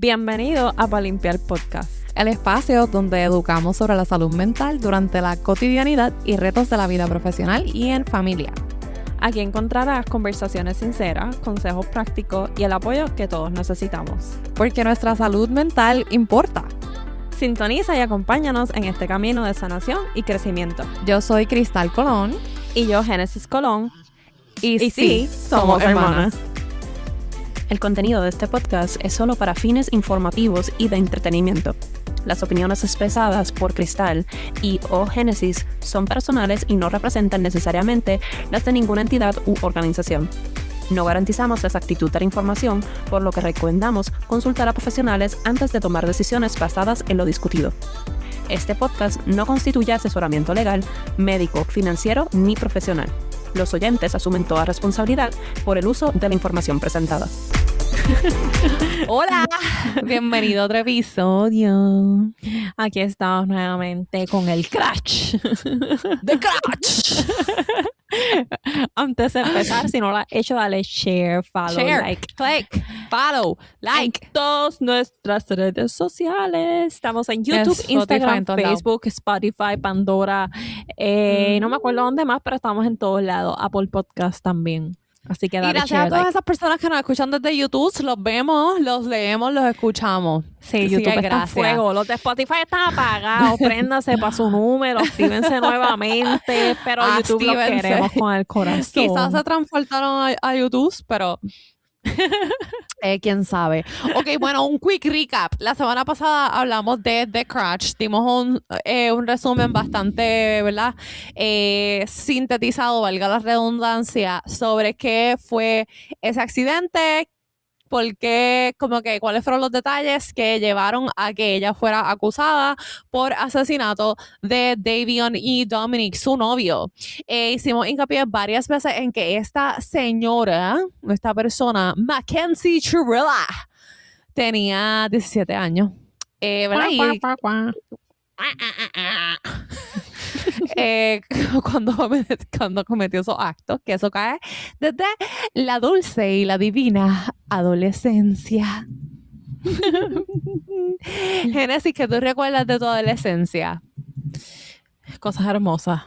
Bienvenido a Palimpiar Podcast, el espacio donde educamos sobre la salud mental durante la cotidianidad y retos de la vida profesional y en familia. Aquí encontrarás conversaciones sinceras, consejos prácticos y el apoyo que todos necesitamos. Porque nuestra salud mental importa. Sintoniza y acompáñanos en este camino de sanación y crecimiento. Yo soy Cristal Colón. Y yo, Génesis Colón. Y sí, somos hermanas. El contenido de este podcast es solo para fines informativos y de entretenimiento. Las opiniones expresadas por Cristal y o Génesis son personales y no representan necesariamente las de ninguna entidad u organización. No garantizamos la exactitud de la información, por lo que recomendamos consultar a profesionales antes de tomar decisiones basadas en lo discutido. Este podcast no constituye asesoramiento legal, médico, financiero ni profesional. Los oyentes asumen toda responsabilidad por el uso de la información presentada. Hola, bienvenido a otro episodio. Aquí estamos nuevamente con el Crash. ¡The Crash! Antes de empezar, si no lo has hecho, dale share, follow, like, click, follow, like. En todas nuestras redes sociales. Estamos en YouTube, Instagram, Facebook, Spotify, Pandora. No me acuerdo dónde más, pero estamos en todos lados. Apple Podcast también. Así que dale y gracias share, a todas like. esas personas que nos escuchan desde YouTube, los vemos, los leemos, los escuchamos. Sí, YouTube está en fuego. Los de Spotify están apagados. Préndase para su número, actívense nuevamente. Pero YouTube los queremos con el corazón. Quizás se transportaron a YouTube, pero quién sabe. Ok, bueno, un quick recap. La semana pasada hablamos de The Crash. Dimos un resumen bastante, ¿verdad? Sintetizado, valga la redundancia, sobre qué fue ese accidente, porque como que cuáles fueron los detalles que llevaron a que ella fuera acusada por asesinato de Davion y Dominic, su novio. Hicimos hincapié varias veces en que esta señora, esta persona, Mackenzie Churilla, tenía 17 años. ¿Verdad? Cuando cometió esos actos, que eso cae desde la dulce y la divina adolescencia. Génesis, ¿qué tú recuerdas de tu adolescencia? Cosas hermosas.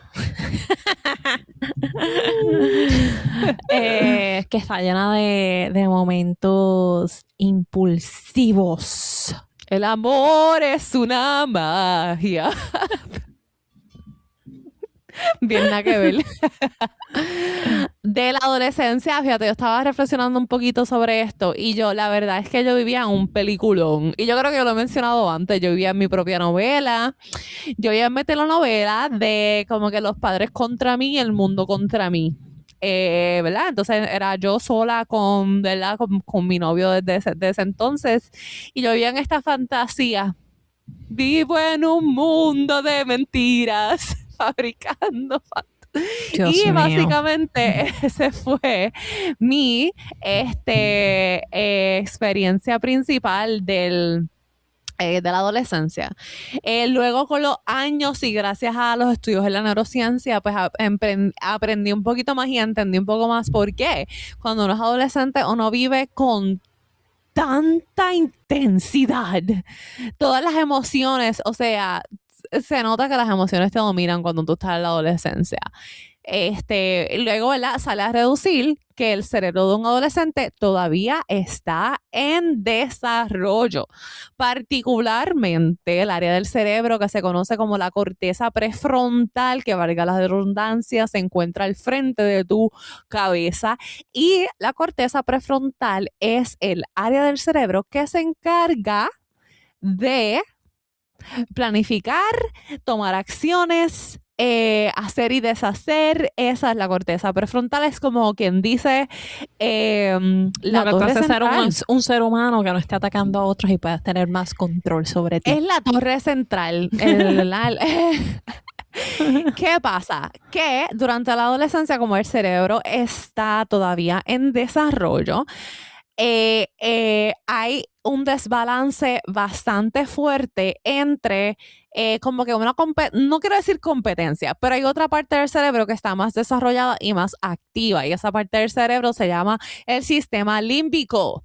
Que está llena de momentos impulsivos. El amor es una magia. Bien, nada que ver. De la adolescencia, fíjate, yo estaba reflexionando un poquito sobre esto y la verdad es que yo vivía en un peliculón y yo creo que yo lo he mencionado antes, yo vivía en mi propia novela, yo vivía en mi telenovela de como que los padres contra mí y el mundo contra mí. ¿Verdad? Entonces era yo sola ¿verdad? Con mi novio desde ese entonces y yo vivía en esta fantasía. Vivo en un mundo de mentiras, fabricando Dios y mío. Básicamente ese fue mi experiencia principal de la adolescencia. Luego con los años y gracias a los estudios en la neurociencia, pues aprendí un poquito más y entendí un poco más por qué. Cuando uno es adolescente, uno vive con tanta intensidad. Todas las emociones, o sea, se nota que las emociones te dominan cuando tú estás en la adolescencia. Luego, ¿verdad? Sale a reducir que el cerebro de un adolescente todavía está en desarrollo, particularmente el área del cerebro que se conoce como la corteza prefrontal, que valga la redundancia, se encuentra al frente de tu cabeza y la corteza prefrontal es el área del cerebro que se encarga de planificar, tomar acciones, hacer y deshacer. Esa es la corteza prefrontal. Es como quien dice la torre central. Ser un ser humano que no esté atacando a otros y puedas tener más control sobre ti. Es la torre central. ¿Qué pasa? Que durante la adolescencia, como el cerebro está todavía en desarrollo, hay un desbalance bastante fuerte entre como que no quiero decir competencia, pero hay otra parte del cerebro que está más desarrollada y más activa, y esa parte del cerebro se llama el sistema límbico.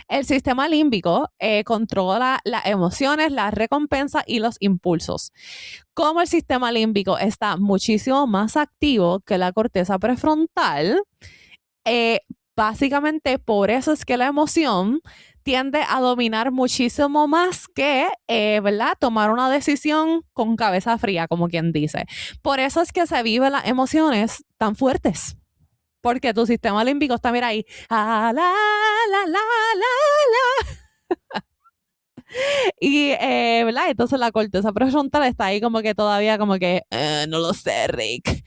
El sistema límbico controla las emociones, las recompensas y los impulsos. Como el sistema límbico está muchísimo más activo que la corteza prefrontal, básicamente por eso es que la emoción tiende a dominar muchísimo más que, ¿verdad? Tomar una decisión con cabeza fría, como quien dice. Por eso es que se viven las emociones tan fuertes. Porque tu sistema límbico está, mira ahí, la, la, la, la, la. Y, ¿verdad? Entonces la corteza prefrontal está ahí como que todavía como que, no lo sé, Rick.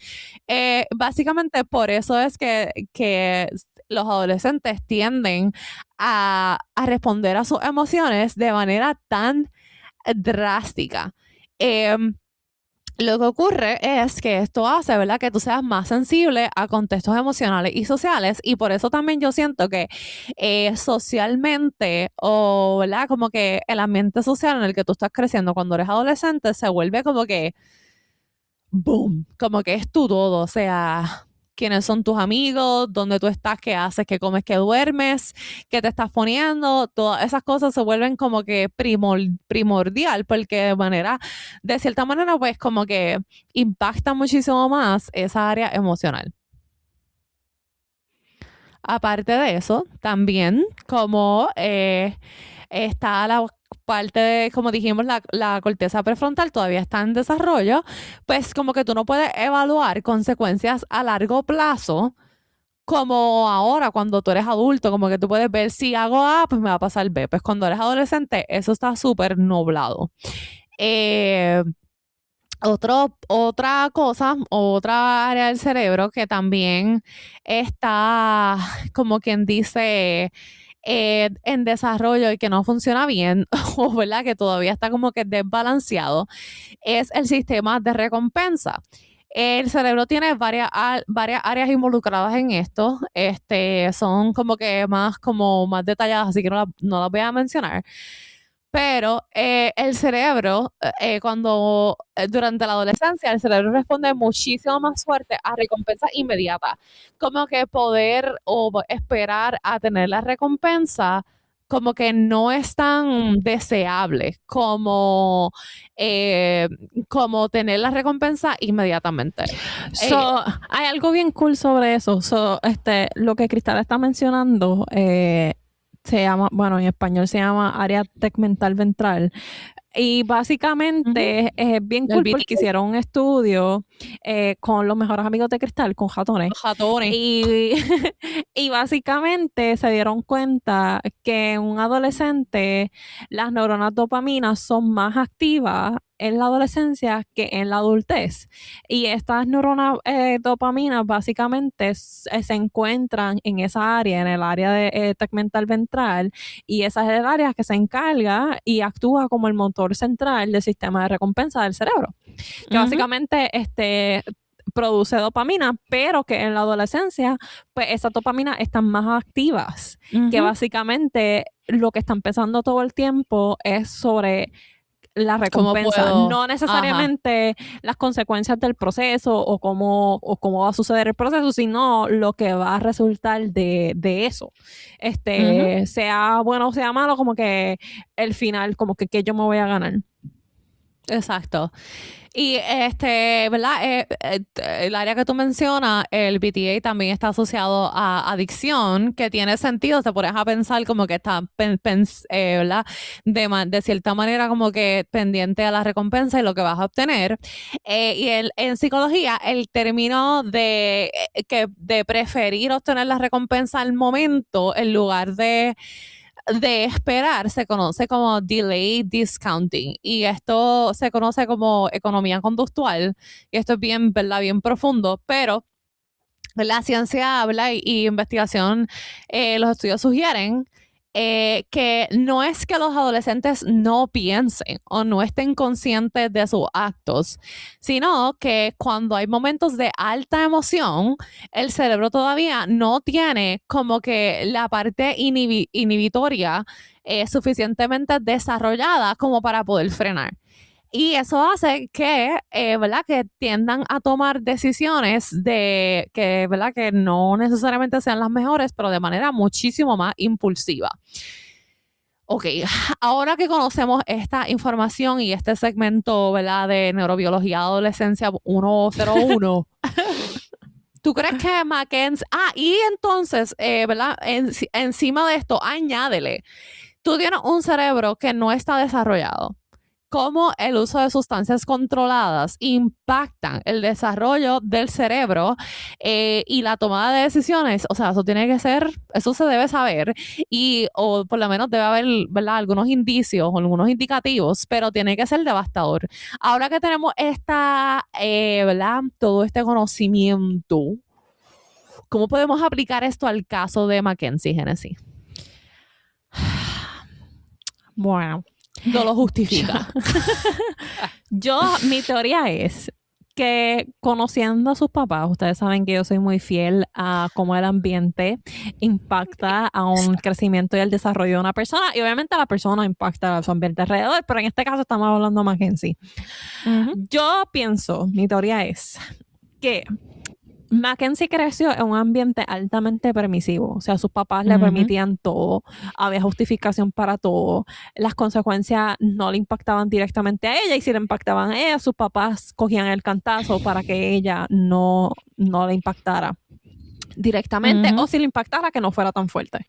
Básicamente por eso es que los adolescentes tienden a responder a sus emociones de manera tan drástica. Lo que ocurre es que esto hace, ¿verdad?, que tú seas más sensible a contextos emocionales y sociales, y por eso también yo siento que socialmente, o, ¿verdad?, como que el ambiente social en el que tú estás creciendo cuando eres adolescente se vuelve como que boom, como que es tu todo, o sea, quiénes son tus amigos, dónde tú estás, qué haces, qué comes, qué duermes, qué te estás poniendo, todas esas cosas se vuelven como que primordial, porque de cierta manera, pues como que impacta muchísimo más esa área emocional. Aparte de eso, también como está la parte de, como dijimos, la corteza prefrontal todavía está en desarrollo, pues como que tú no puedes evaluar consecuencias a largo plazo como ahora cuando tú eres adulto, como que tú puedes ver si hago A, pues me va a pasar B. Pues cuando eres adolescente, eso está súper nublado. Otra cosa, otra área del cerebro que también está, como quien dice, en desarrollo y que no funciona bien, o ¿verdad?, que todavía está como que desbalanceado, es el sistema de recompensa. El cerebro tiene varias áreas involucradas en esto. Son como que más detalladas, así que no las voy a mencionar. Pero el cerebro, durante la adolescencia, el cerebro responde muchísimo más fuerte a recompensas inmediatas. Como que poder o esperar a tener la recompensa, como que no es tan deseable como tener la recompensa inmediatamente. Hay algo bien cool sobre eso. Lo que Cristal está mencionando, se llama, bueno, en español se llama área tegmental ventral. Y básicamente es bien cool porque hicieron un estudio con los mejores amigos de Cristal, con ratones. Y básicamente se dieron cuenta que en un adolescente las neuronas dopamina son más activas en la adolescencia que en la adultez. Y estas neuronas dopamina básicamente se encuentran en esa área, en el área de tegmental ventral, y esa es el área que se encarga y actúa como el motor central del sistema de recompensa del cerebro, que básicamente produce dopamina, pero que en la adolescencia, pues esas dopaminas están más activas, que básicamente lo que están pensando todo el tiempo es sobre la recompensa, no necesariamente las consecuencias del proceso o cómo va a suceder el proceso, sino lo que va a resultar de eso. Sea bueno o sea malo, como que el final, como que yo me voy a ganar. Exacto. Y ¿verdad? El área que tú mencionas, el PTA, también está asociado a adicción, que tiene sentido. Te pones a pensar como que está, ¿verdad?, de cierta manera como que pendiente a la recompensa y lo que vas a obtener. Y en psicología, el término de preferir obtener la recompensa al momento en lugar de esperar se conoce como delayed discounting, y esto se conoce como economía conductual, y esto es bien, ¿verdad?, bien profundo, pero la ciencia habla y investigación, los estudios sugieren que no es que los adolescentes no piensen o no estén conscientes de sus actos, sino que cuando hay momentos de alta emoción, el cerebro todavía no tiene como que la parte inhibitoria suficientemente desarrollada como para poder frenar. Y eso hace que, ¿verdad? Que tiendan a tomar decisiones de que, ¿verdad? Que no necesariamente sean las mejores, pero de manera muchísimo más impulsiva. Ok, ahora que conocemos esta información y este segmento, ¿verdad? De neurobiología de adolescencia 101, ¿tú crees que Mackenzie... y entonces, ¿verdad? Encima de esto, añádele, tú tienes un cerebro que no está desarrollado. ¿Cómo el uso de sustancias controladas impactan el desarrollo del cerebro y la tomada de decisiones? O sea, eso tiene que ser, eso se debe saber o por lo menos debe haber, ¿verdad? Algunos indicios o algunos indicativos, pero tiene que ser devastador. Ahora que tenemos ¿verdad? Todo este conocimiento, ¿cómo podemos aplicar esto al caso de Mackenzie, Genesis? Bueno. No lo justifica. Mi teoría es que conociendo a sus papás, ustedes saben que yo soy muy fiel a cómo el ambiente impacta a un crecimiento y el desarrollo de una persona, y obviamente la persona impacta a su ambiente alrededor, pero en este caso estamos hablando de Mackenzie. Yo pienso, mi teoría es que Mackenzie creció en un ambiente altamente permisivo. O sea, sus papás le permitían todo. Había justificación para todo. Las consecuencias no le impactaban directamente a ella, y si le impactaban a ella, sus papás cogían el cantazo para que ella no le impactara directamente, o si le impactara, que no fuera tan fuerte.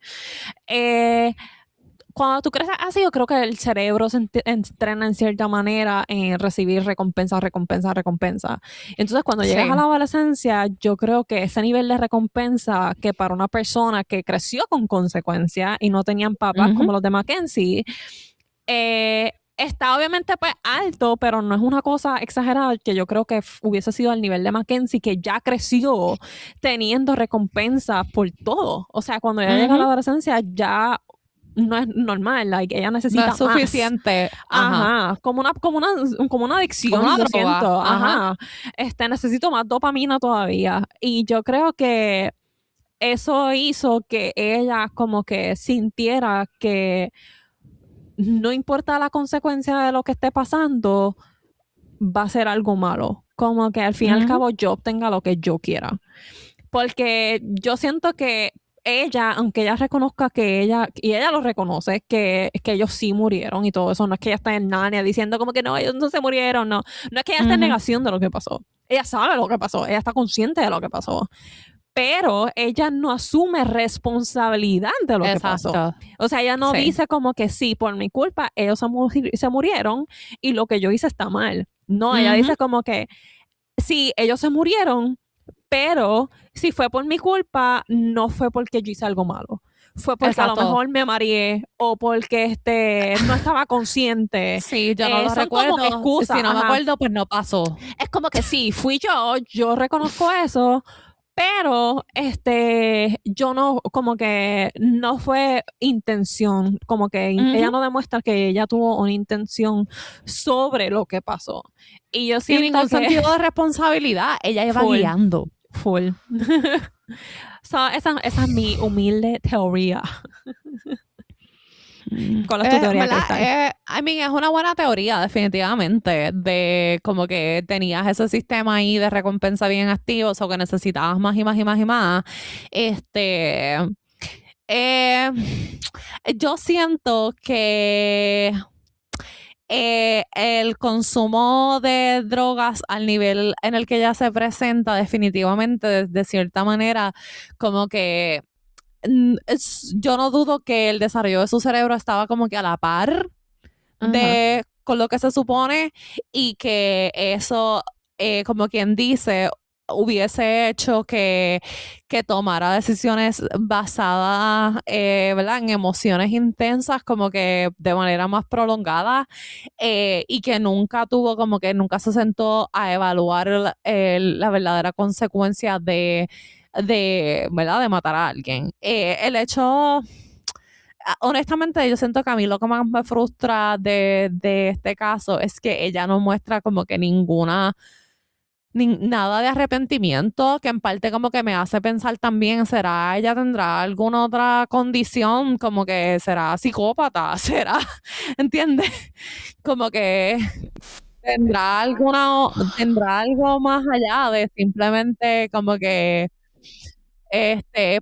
Cuando tú creces así, yo creo que el cerebro se entrena en cierta manera en recibir recompensa. Entonces, cuando llegas a la adolescencia, yo creo que ese nivel de recompensa, que para una persona que creció con consecuencias y no tenían papás como los de Mackenzie, está obviamente pues alto, pero no es una cosa exagerada, que yo creo que hubiese sido al nivel de Mackenzie, que ya creció teniendo recompensa por todo. O sea, cuando ella llega a la adolescencia, ya no es normal, ella necesita más. No es suficiente. Ajá. Como una adicción, como una lo droga. siento. Ajá. Necesito más dopamina todavía. Y yo creo que eso hizo que ella como que sintiera que no importa la consecuencia de lo que esté pasando, va a ser algo malo. Como que al fin y al cabo yo obtenga lo que yo quiera. Porque yo siento que ella, aunque ella reconozca que ella lo reconoce, que ellos sí murieron y todo eso, no es que ella está en Narnia diciendo como que no, ellos no se murieron, no es que ella está en negación de lo que pasó. Ella sabe lo que pasó, ella está consciente de lo que pasó, pero ella no asume responsabilidad de lo que pasó. O sea, ella no dice como que sí, por mi culpa ellos se murieron y lo que yo hice está mal. No, ella dice como que sí, ellos se murieron, pero si fue por mi culpa, no fue porque yo hice algo malo. Fue porque a lo mejor me mareé o porque no estaba consciente. Sí, yo no lo recuerdo. Como excusas. Si no me acuerdo, pues no pasó. Es como que sí, fui yo reconozco eso, pero yo no, como que no fue intención, como que ella no demuestra que ella tuvo una intención sobre lo que pasó. Y yo siento ningún sentido de responsabilidad, ella iba guiando. Full. Esa es mi humilde teoría. ¿Cuál es tu teoría, Cristal? Es una buena teoría, definitivamente, de como que tenías ese sistema ahí de recompensa bien activo, o que necesitabas más y más y más y más. Yo siento que el consumo de drogas al nivel en el que ella se presenta, definitivamente, de cierta manera, como que yo no dudo que el desarrollo de su cerebro estaba como que a la par con lo que se supone, y que eso, como quien dice, hubiese hecho que tomara decisiones basadas, ¿verdad?, en emociones intensas, como que de manera más prolongada, y que nunca se sentó a evaluar la verdadera consecuencia de ¿verdad?, de matar a alguien. El hecho, honestamente, yo siento que a mí lo que más me frustra de este caso es que ella no muestra como que nada de arrepentimiento, que en parte como que me hace pensar también, ella tendrá alguna otra condición, como que será psicópata, ¿entiendes? Como que ¿Tendrá algo más allá de simplemente como que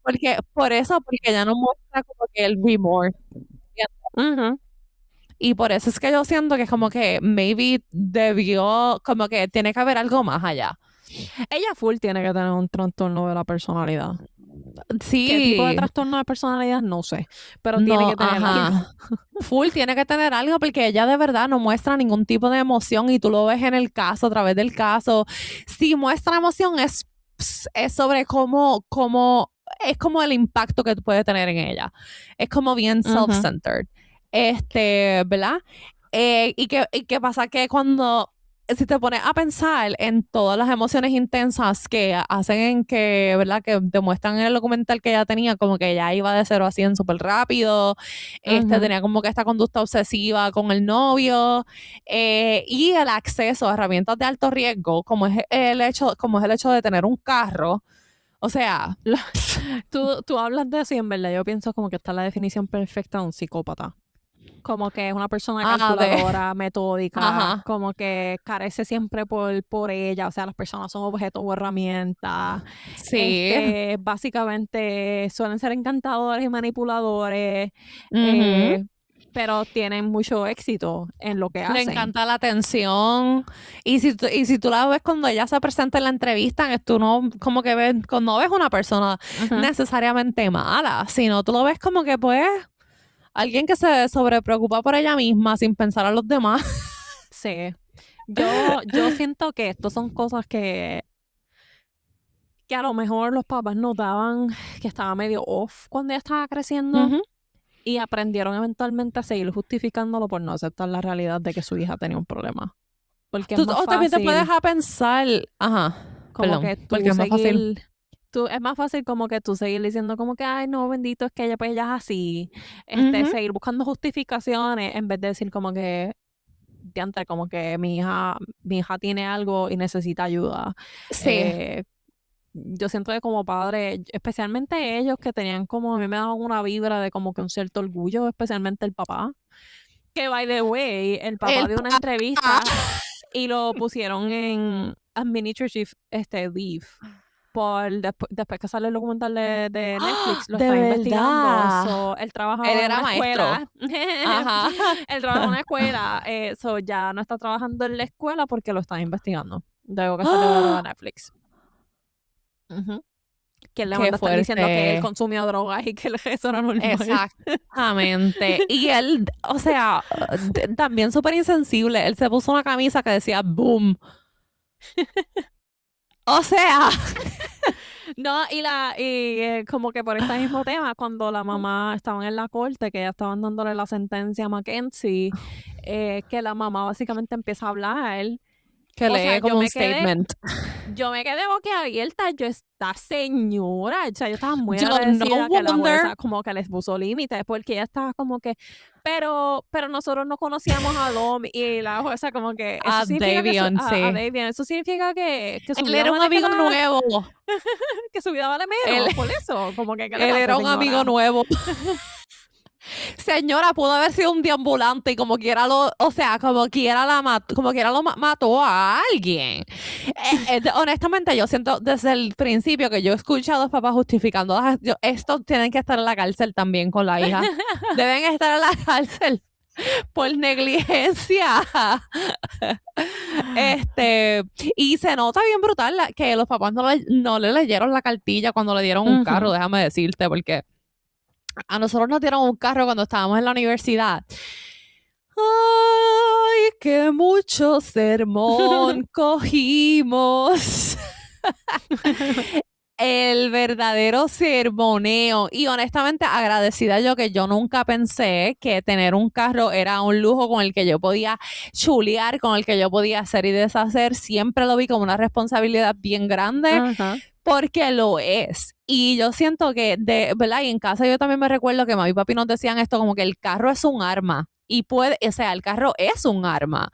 porque ella no muestra como que el remorse. Y por eso es que yo siento que es como que maybe debió, como que tiene que haber algo más allá. Ella full tiene que tener un trastorno de la personalidad. Sí. ¿Qué tipo de trastorno de personalidad? No sé. Pero tiene que tener algo. Full tiene que tener algo porque ella de verdad no muestra ningún tipo de emoción y tú lo ves en el caso, a través del caso. Si muestra emoción es sobre cómo es como el impacto que puede tener en ella. Es como bien self-centered. ¿Verdad? Y qué pasa que cuando si te pones a pensar en todas las emociones intensas que hacen en que, ¿verdad? Que demuestran en el documental que ella tenía, como que ella iba de 0 a 100 súper rápido, tenía como que esta conducta obsesiva con el novio, y el acceso a herramientas de alto riesgo, como es el hecho de tener un carro. O sea, tú hablas de eso y en verdad yo pienso como que está la definición perfecta de un psicópata. Como que es una persona calculadora, metódica, como que carece siempre por ella, o sea, las personas son objetos o herramientas. Sí. Básicamente suelen ser encantadores y manipuladores, pero tienen mucho éxito en lo que hacen. Le encanta la atención. Y si tú la ves cuando ella se presenta en la entrevista, tú no como que ves, no ves una persona necesariamente mala, sino tú lo ves como que pues alguien que se sobrepreocupa por ella misma sin pensar a los demás. Sí. Yo siento que estos son cosas que a lo mejor los papás notaban que estaba medio off cuando ella estaba creciendo y aprendieron eventualmente a seguir justificándolo por no aceptar la realidad de que su hija tenía un problema. Porque es más fácil, también te puedes a pensar, que porque es más fácil. Es más fácil como que tú seguir diciendo como que, ay, no, bendito, es que ella pues ella es así. Seguir buscando justificaciones en vez de decir como que, diantre, como que mi hija tiene algo y necesita ayuda. Sí. Yo siento que como padre, especialmente ellos que tenían como, a mí me daban una vibra de como que un cierto orgullo, especialmente el papá. Que, by the way, el papá dio una entrevista y lo pusieron en Administrative Leave. Después que sale el documental de Netflix, lo está investigando. Él trabajaba en una escuela. Él trabajaba en una escuela. Ya no está trabajando en la escuela porque lo están investigando. Luego que salió de Netflix. Que le está diciendo que él consumió drogas y que eso era normal. Exactamente. Y él, o sea, también súper insensible. Él se puso una camisa que decía boom. O sea. No, y como que por este mismo tema, cuando la mamá estaban en la corte, que ya estaban dándole la sentencia a Mackenzie, que la mamá básicamente empieza a hablar. Que lee como un statement. Yo me quedé boquiabierta. Esta señora, o sea, yo estaba muy agradecida que la jueza como que les puso límites, porque ella estaba como que, pero nosotros no conocíamos a Dom, y la jueza como que a Davion, eso significa que su él era un amigo nuevo. Que su vida vale menos, por eso, como que él era un amigo nuevo. Señora, pudo haber sido un deambulante y como quiera lo mató a alguien. Honestamente, yo siento desde el principio que yo he escuchado a los papás justificando, estos tienen que estar en la cárcel también con la hija. Deben estar en la cárcel por negligencia. Y se nota bien brutal que los papás no le leyeron la cartilla cuando le dieron un carro, déjame decirte, porque a nosotros nos dieron un carro cuando estábamos en la universidad. ¡Ay, qué mucho sermón cogimos! El verdadero sermoneo. Y honestamente agradecida yo que yo nunca pensé que tener un carro era un lujo con el que yo podía chulear, con el que yo podía hacer y deshacer. Siempre lo vi como una responsabilidad bien grande. Porque lo es. Y yo siento que, ¿verdad? Y en casa yo también me recuerdo que mami y papi nos decían esto como que el carro es un arma y puede, o sea, el carro es un arma.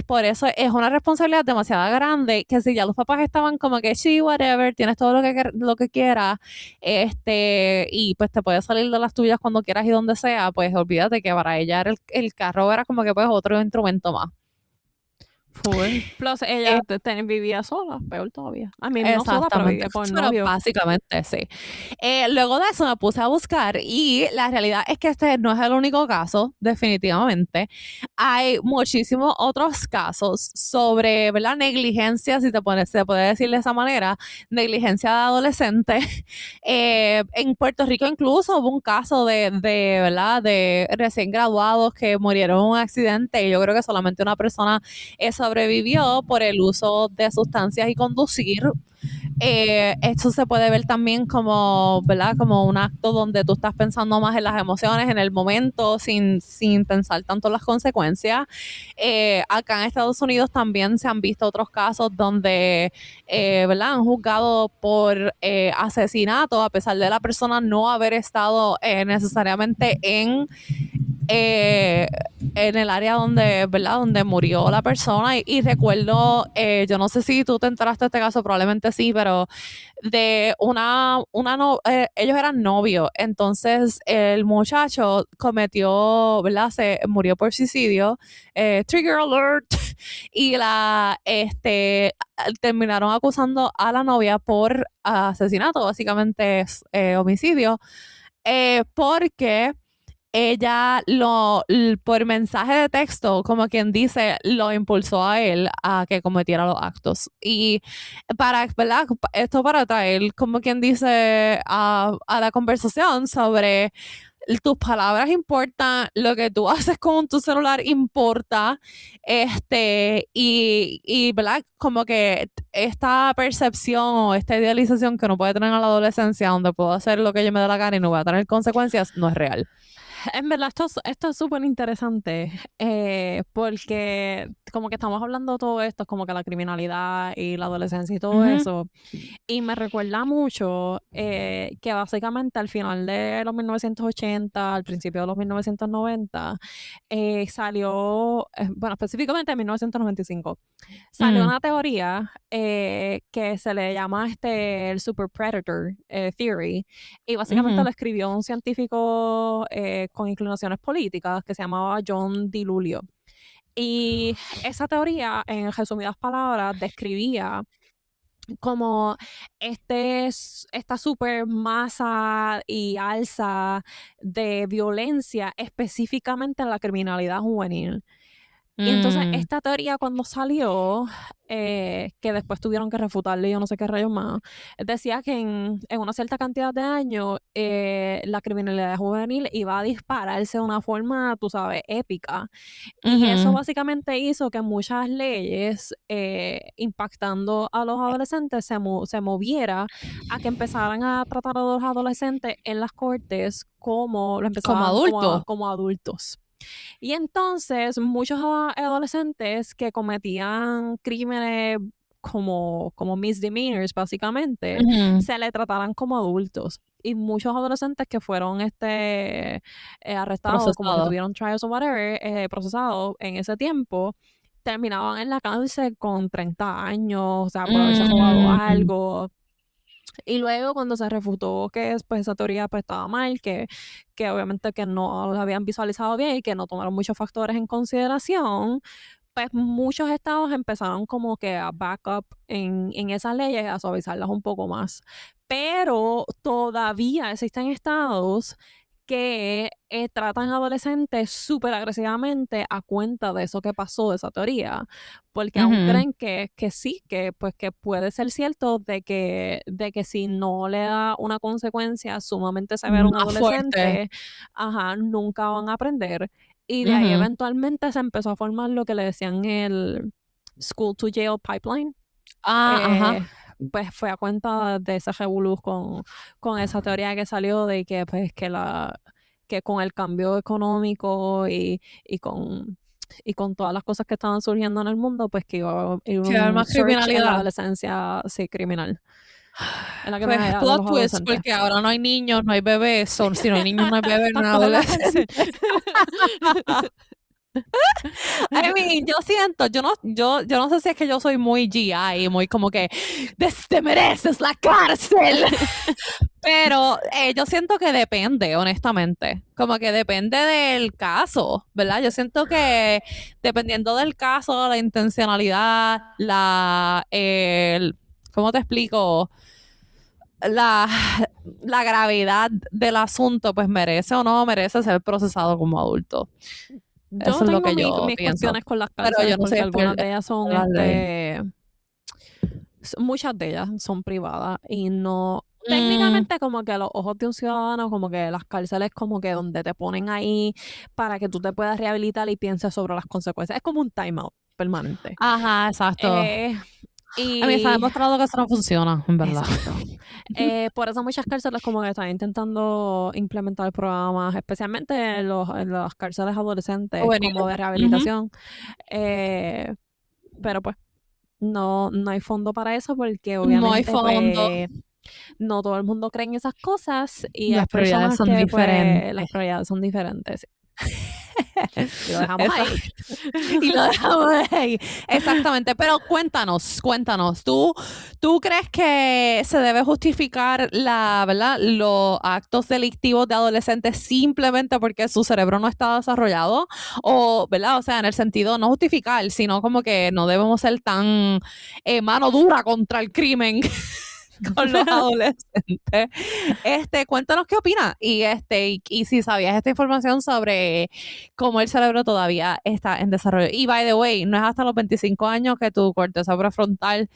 Por eso es una responsabilidad demasiado grande, que si ya los papás estaban como que, sí, whatever, tienes todo lo que quieras, y pues te puedes salir de las tuyas cuando quieras y donde sea, pues olvídate que para ella el carro era como que pues otro instrumento más. Full. Plus, ella vivía sola, peor todavía. A mí no sola, pero vivía con el novio. Básicamente, sí. Luego de eso me puse a buscar y la realidad es que este no es el único caso, definitivamente. Hay muchísimos otros casos sobre, ¿verdad? Negligencia, si se puede decir de esa manera, negligencia de adolescentes. En Puerto Rico incluso hubo un caso ¿verdad? De recién graduados que murieron en un accidente y yo creo que solamente una persona sobrevivió por el uso de sustancias y conducir. Esto se puede ver también como, ¿verdad? Como un acto donde tú estás pensando más en las emociones, en el momento, sin pensar tanto en las consecuencias. Acá en Estados Unidos también se han visto otros casos donde, ¿verdad? Han juzgado por asesinato, a pesar de la persona no haber estado necesariamente en el área donde, ¿verdad? Donde murió la persona y recuerdo, yo no sé si tú te enteraste de este caso, probablemente sí, pero de ellos eran novios, entonces el muchacho cometió, ¿verdad? Se murió por suicidio, trigger alert, y terminaron acusando a la novia por asesinato, básicamente es homicidio, porque ella por mensaje de texto, como quien dice, lo impulsó a él a que cometiera los actos. Y ¿verdad? Esto para traer, como quien dice, a la conversación sobre tus palabras importan, lo que tú haces con tu celular importa, y ¿verdad? Como que esta percepción o esta idealización que uno puede tener en la adolescencia, donde puedo hacer lo que yo me dé la gana y no voy a tener consecuencias, no es real. En verdad, esto es súper interesante, porque como que estamos hablando de todo esto, como que la criminalidad y la adolescencia y todo eso, y me recuerda mucho que básicamente al final de los 1980, al principio de los 1990, salió, bueno, específicamente en 1995, salió una teoría que se le llama el Super Predator Theory, y básicamente lo escribió un científico con inclinaciones políticas que se llamaba John DiLulio. Y esa teoría, en resumidas palabras, describía como esta super masa y alza de violencia específicamente en la criminalidad juvenil. Y entonces esta teoría cuando salió, que después tuvieron que refutarle, yo no sé qué rayos más, decía que en una cierta cantidad de años la criminalidad juvenil iba a dispararse de una forma, tú sabes, épica. Y eso básicamente hizo que muchas leyes impactando a los adolescentes se moviera a que empezaran a tratar a los adolescentes en las cortes como adultos. Y entonces muchos adolescentes que cometían crímenes como misdemeanors, básicamente, se le trataran como adultos. Y muchos adolescentes que fueron arrestados, como que tuvieron trials o whatever, procesados en ese tiempo, terminaban en la cárcel con 30 años, o sea, por haberse robado algo. Y luego cuando se refutó que pues, esa teoría pues, estaba mal, que obviamente que no lo habían visualizado bien y que no tomaron muchos factores en consideración, pues muchos estados empezaron como que a back up en esas leyes, a suavizarlas un poco más. Pero todavía existen estados que tratan a adolescentes súper agresivamente a cuenta de eso que pasó, de esa teoría, porque aún creen que sí, que puede ser cierto de que si no le da una consecuencia sumamente severa a un adolescente, nunca van a aprender. Y de ahí eventualmente se empezó a formar lo que le decían el school to jail pipeline. Pues fue a cuenta de ese revolú con esa teoría que salió de que pues que con el cambio económico y con todas las cosas que estaban surgiendo en el mundo, pues que iba a más criminalidad en la adolescencia criminal. Es la que Pues, más hay plot twist, porque ahora no hay niños, no hay bebés. Si no hay niños, no hay bebés, no hay adolescentes. I mean, yo siento, yo no sé si es que yo soy muy GI, muy como que te mereces la cárcel. Pero yo siento que depende, honestamente. Como que depende del caso, ¿verdad? Yo siento que dependiendo del caso, la intencionalidad, ¿cómo te explico? La gravedad del asunto, pues merece o no merece ser procesado como adulto. Yo Eso es lo que tengo yo mis pienso. cuestiones con las cárceles, Pero yo no porque sé algunas de ellas son muchas de ellas son privadas y no técnicamente como que a los ojos de un ciudadano, como que las cárceles como que donde te ponen ahí para que tú te puedas rehabilitar y pienses sobre las consecuencias. Es como un timeout permanente. Ajá, exacto. Y a mí se ha demostrado que eso no funciona, en verdad. por eso muchas cárceles como que están intentando implementar programas, especialmente en las cárceles adolescentes, como de rehabilitación. Pero pues no hay fondo para eso porque obviamente no hay fondo. Pues, no todo el mundo cree en esas cosas y las prioridades son diferentes. Pues, las prioridades son diferentes. Y lo dejamos ahí. Y lo dejamos ahí. Exactamente. Pero cuéntanos. ¿Tú crees que se debe justificar ¿verdad? Los actos delictivos de adolescentes simplemente porque su cerebro no está desarrollado? O, ¿verdad? O sea, en el sentido no justificar, sino como que no debemos ser tan mano dura contra el crimen con los adolescentes. Cuéntanos qué opinas y si sabías esta información sobre cómo el cerebro todavía está en desarrollo. Y by the way, no es hasta los 25 años que tu corteza prefrontal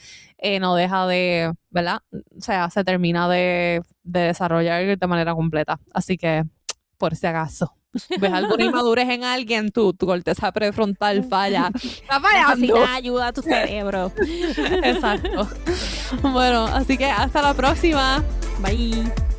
no deja de, ¿verdad? O sea, se termina de desarrollar de manera completa. Así que, por si acaso ves alguna inmadurez en alguien, tu corteza prefrontal falla. Está fallando. Necesitas ayuda a tu cerebro. Exacto. Bueno, así que hasta la próxima. Bye.